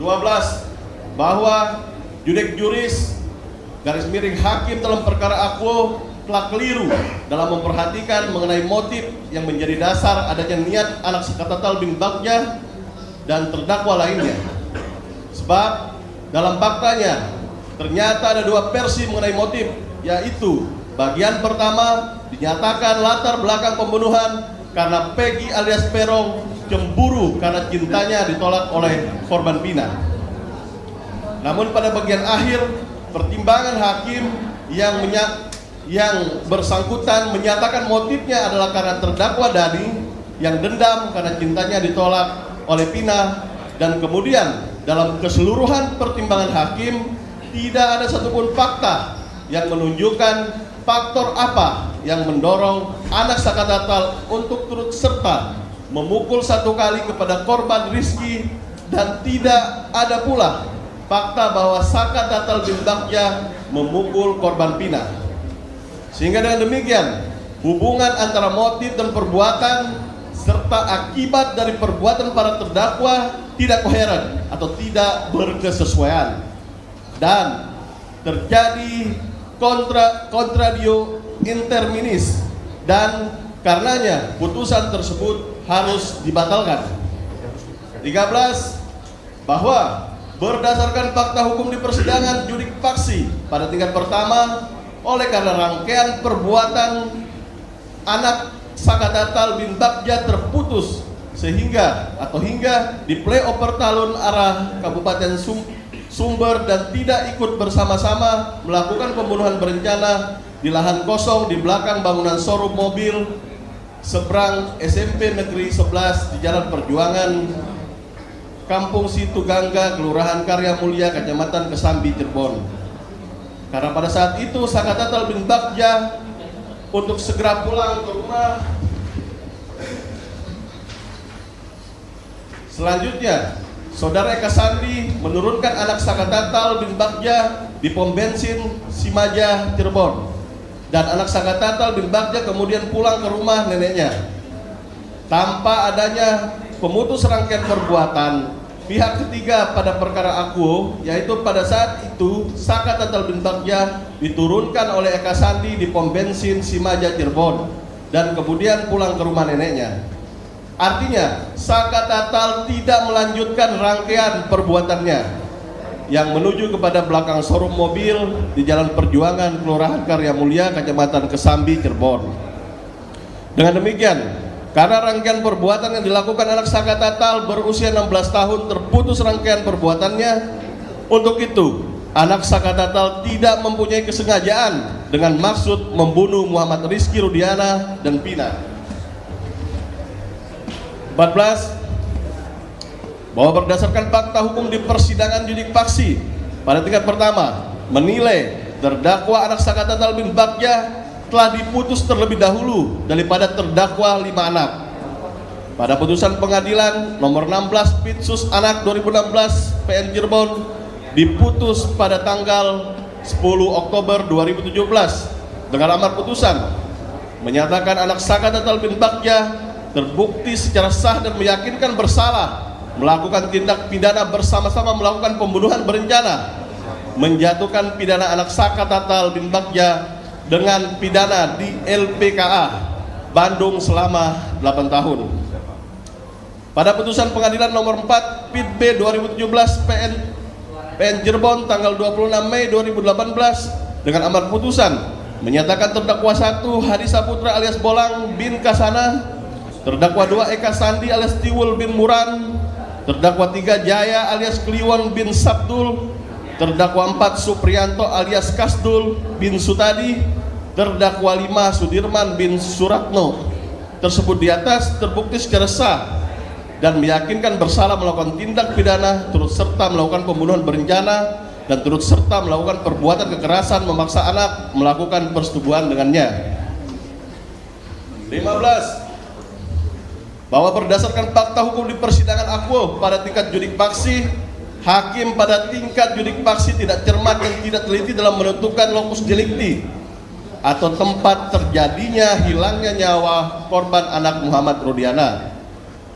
12. Bahwa judek juris garis miring hakim dalam perkara akuo telah keliru dalam memperhatikan mengenai motif yang menjadi dasar adanya niat anak Sakatatal bin Bagja dan terdakwa lainnya. Sebab dalam faktanya ternyata ada dua versi mengenai motif, yaitu bagian pertama dinyatakan latar belakang pembunuhan karena Peggy alias Peron cemburu karena cintanya ditolak oleh korban Pina. Namun pada bagian akhir pertimbangan hakim yang bersangkutan menyatakan motifnya adalah karena terdakwa Dani yang dendam karena cintanya ditolak oleh Pina, dan kemudian dalam keseluruhan pertimbangan hakim tidak ada satupun fakta yang menunjukkan faktor apa yang mendorong anak Sakatatal untuk turut serta memukul satu kali kepada korban Rizky, dan tidak ada pula fakta bahwa Sakatatal bin Bagja memukul korban Pina. Sehingga dengan demikian hubungan antara motif dan perbuatan serta akibat dari perbuatan para terdakwa tidak koheren atau tidak berkesesuaian, dan terjadi contradio interminis, dan karenanya putusan tersebut harus dibatalkan. 13. Bahwa berdasarkan fakta hukum di persidangan judik faksi pada tingkat pertama, oleh karena rangkaian perbuatan anak Sakatatal bin Bagja terputus hingga di playover talun arah Kabupaten Sumber dan tidak ikut bersama-sama melakukan pembunuhan berencana di lahan kosong di belakang bangunan showroom mobil seberang SMP Negeri 11 di Jalan Perjuangan, Kampung Situ Gangga, Kelurahan Karya Mulia, Kecamatan Kesambi, Cirebon. Karena pada saat itu Sakatatal bin Bagja untuk segera pulang ke rumah. Selanjutnya, Saudara Eka Sandi menurunkan anak Sakatatal bin Bagja di pom bensin Simaja, Cirebon, dan anak Sakatatal bin Bagja kemudian pulang ke rumah neneknya tanpa adanya pemutus rangkaian perbuatan pihak ketiga pada perkara akuo, yaitu pada saat itu Sakatatal bin Bagja diturunkan oleh Eka Sandi di pom bensin Simaja, Cirebon, dan kemudian pulang ke rumah neneknya. Artinya Sakatatal tidak melanjutkan rangkaian perbuatannya yang menuju kepada belakang showroom mobil di Jalan Perjuangan, Kelurahan Karya Mulia, Kecamatan Kesambi, Cirebon. Dengan demikian, karena rangkaian perbuatan yang dilakukan anak Sakatatal berusia 16 tahun terputus rangkaian perbuatannya, untuk itu anak Sakatatal tidak mempunyai kesengajaan dengan maksud membunuh Muhammad Rizky Rudiana dan Pina. 14. Bahwa berdasarkan fakta hukum di persidangan judik faksi pada tingkat pertama menilai terdakwa anak Sakatatal bin Bagja telah diputus terlebih dahulu daripada terdakwa 5 anak. Pada putusan pengadilan nomor 16 Pitsus Anak 2016 PN Cirebon diputus pada tanggal 10 Oktober 2017 dengan amar putusan menyatakan anak Sakatatal bin Bagja terbukti secara sah dan meyakinkan bersalah melakukan tindak pidana bersama-sama melakukan pembunuhan berencana, menjatuhkan pidana anak Sakatatal bin Bagja dengan pidana di LPKA Bandung selama 8 tahun. Pada putusan pengadilan nomor 4 Pit B 2017 PN Cirebon tanggal 26 Mei 2018 dengan amar putusan menyatakan terdakwa 1 Hadi Saputra alias Bolang bin Kasana, terdakwa 2 Eka Sandi alias Tiwul bin Muran, terdakwa 3 Jaya alias Kliwon bin Sabdul, terdakwa 4 Suprianto alias Kasdul bin Sutadi, terdakwa 5 Sudirman bin Suratno. Tersebut di atas terbukti secara sah dan meyakinkan bersalah melakukan tindak pidana turut serta melakukan pembunuhan berencana dan turut serta melakukan perbuatan kekerasan memaksa anak melakukan persetubuhan dengannya. 15. Bahwa berdasarkan fakta hukum di persidangan akuo pada tingkat judik faksi, hakim pada tingkat judik faksi tidak cermat dan tidak teliti dalam menentukan lokus delikti atau tempat terjadinya hilangnya nyawa korban anak Muhammad Rudiana.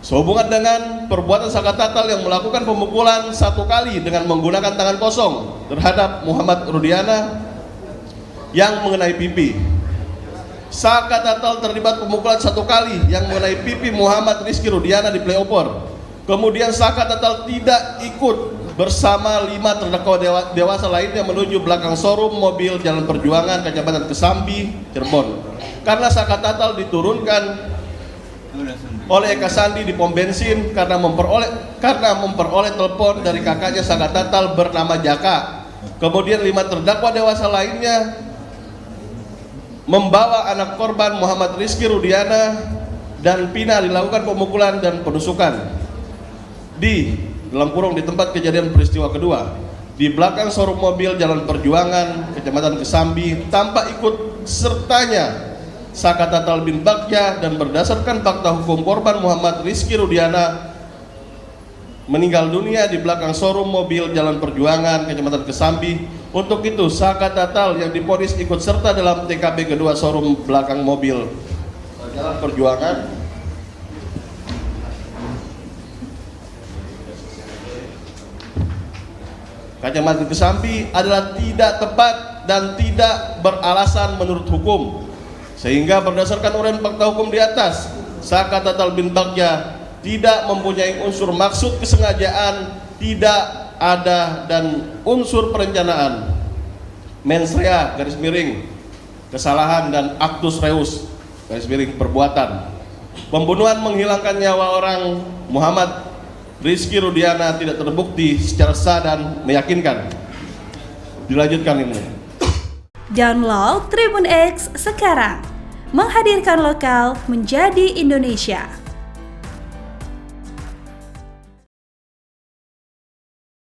Sehubungan dengan perbuatan Saka Tatal yang melakukan pemukulan 1 kali dengan menggunakan tangan kosong terhadap Muhammad Rudiana yang mengenai pipi. Saka Tatal terlibat pemukulan 1 kali yang mengenai pipi Muhammad Rizky Rudiana di playoper. Kemudian Saka Tatal tidak ikut bersama 5 terdakwa dewasa lainnya menuju belakang showroom mobil Jalan Perjuangan, Kecamatan Kesambi, Cirebon. Karena Saka Tatal diturunkan oleh Eka Sandi di pom bensin karena memperoleh telepon dari kakaknya Saka Tatal bernama Jaka. Kemudian 5 terdakwa dewasa lainnya membawa anak korban Muhammad Rizky Rudiana dan Pina dilakukan pemukulan dan penusukan di tempat kejadian peristiwa kedua di belakang showroom mobil Jalan Perjuangan, Kecamatan Kesambi, tanpa ikut sertanya Saka Tatal bin Bagja, dan berdasarkan fakta hukum korban Muhammad Rizky Rudiana meninggal dunia di belakang showroom mobil Jalan Perjuangan, Kecamatan Kesambi. Untuk itu Saka Tatal yang divonis ikut serta dalam TKP kedua showroom belakang mobil Jalan Perjuangan Kecamatan Kesambi adalah tidak tepat dan tidak beralasan menurut hukum. Sehingga berdasarkan uraian fakta hukum di atas, Saka Tatal bin Bagja tidak mempunyai unsur maksud kesengajaan, tidak ada, dan unsur perencanaan, mens rea garis miring kesalahan, dan actus reus garis miring perbuatan pembunuhan menghilangkan nyawa orang Muhammad Rizky Rudiana tidak terbukti secara sah dan meyakinkan. Dilanjutkan ini. Download Tribun X sekarang, menghadirkan lokal menjadi Indonesia.